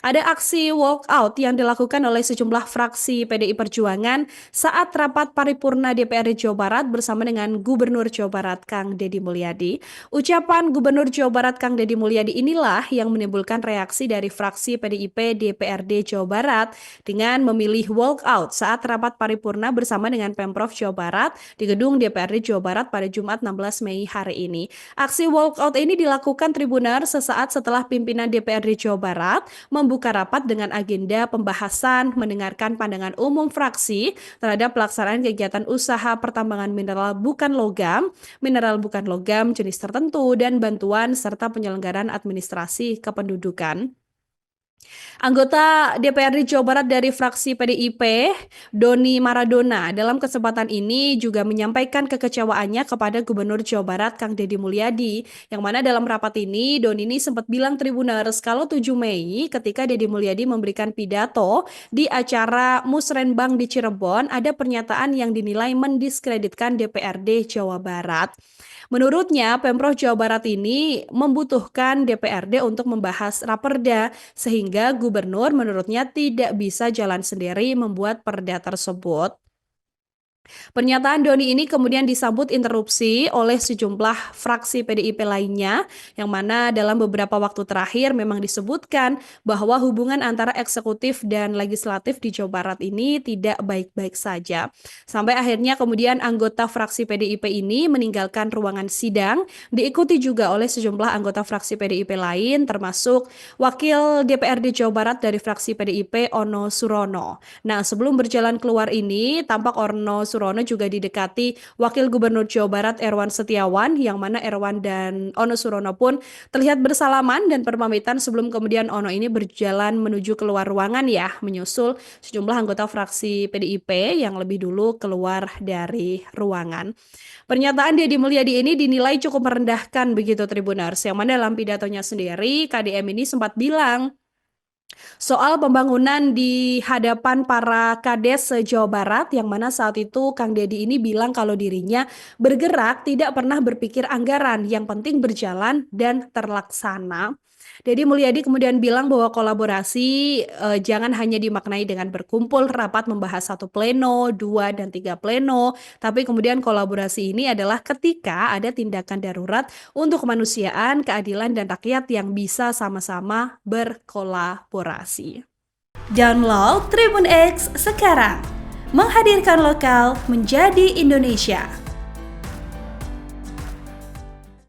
Ada aksi walkout yang dilakukan oleh sejumlah fraksi PDI Perjuangan saat rapat paripurna DPRD Jawa Barat bersama dengan Gubernur Jawa Barat Kang Deddy Mulyadi. Ucapan Gubernur Jawa Barat Kang Deddy Mulyadi inilah yang menimbulkan reaksi dari fraksi PDIP DPRD Jawa Barat dengan memilih walkout saat rapat paripurna bersama dengan Pemprov Jawa Barat di gedung DPRD Jawa Barat pada Jumat 16 Mei hari ini. Aksi walkout ini dilakukan Tribunner sesaat setelah pimpinan DPRD Jawa Barat membuka rapat dengan agenda pembahasan mendengarkan pandangan umum fraksi terhadap pelaksanaan kegiatan usaha pertambangan mineral bukan logam jenis tertentu dan bantuan serta penyelenggaraan administrasi kependudukan. Anggota DPRD Jawa Barat dari fraksi PDIP, Doni Maradona, dalam kesempatan ini juga menyampaikan kekecewaannya kepada Gubernur Jawa Barat Kang Deddy Mulyadi, yang mana dalam rapat ini Doni ini sempat bilang Tribuners kalau 7 Mei ketika Deddy Mulyadi memberikan pidato di acara Musrenbang di Cirebon ada pernyataan yang dinilai mendiskreditkan DPRD Jawa Barat. Menurutnya, Pemprov Jawa Barat ini membutuhkan DPRD untuk membahas raperda, sehingga gubernur menurutnya tidak bisa jalan sendiri membuat perda tersebut. Pernyataan Doni ini kemudian disambut interupsi oleh sejumlah fraksi PDIP lainnya, yang mana dalam beberapa waktu terakhir memang disebutkan bahwa hubungan antara eksekutif dan legislatif di Jawa Barat ini tidak baik-baik saja. Sampai akhirnya kemudian anggota fraksi PDIP ini meninggalkan ruangan sidang, diikuti juga oleh sejumlah anggota fraksi PDIP lain, termasuk Wakil DPRD Jawa Barat dari fraksi PDIP, Ono Surono. Nah, sebelum berjalan keluar ini, tampak Ono Surono juga didekati Wakil Gubernur Jawa Barat Erwan Setiawan, yang mana Erwan dan Ono Surono pun terlihat bersalaman dan berpamitan sebelum kemudian Ono ini berjalan menuju keluar ruangan ya, menyusul sejumlah anggota fraksi PDIP yang lebih dulu keluar dari ruangan. Pernyataan Deddy Mulyadi ini dinilai cukup merendahkan begitu Tribuners, yang mana dalam pidatonya sendiri KDM ini sempat bilang soal pembangunan di hadapan para kades se-Jawa Barat, yang mana saat itu Kang Deddy ini bilang kalau dirinya bergerak tidak pernah berpikir anggaran, yang penting berjalan dan terlaksana. Deddy Mulyadi kemudian bilang bahwa kolaborasi jangan hanya dimaknai dengan berkumpul rapat membahas 1 pleno, 2 dan 3 pleno, tapi kemudian kolaborasi ini adalah ketika ada tindakan darurat untuk kemanusiaan, keadilan dan rakyat yang bisa sama-sama berkolaborasi. Download Tribun X sekarang, menghadirkan lokal menjadi Indonesia.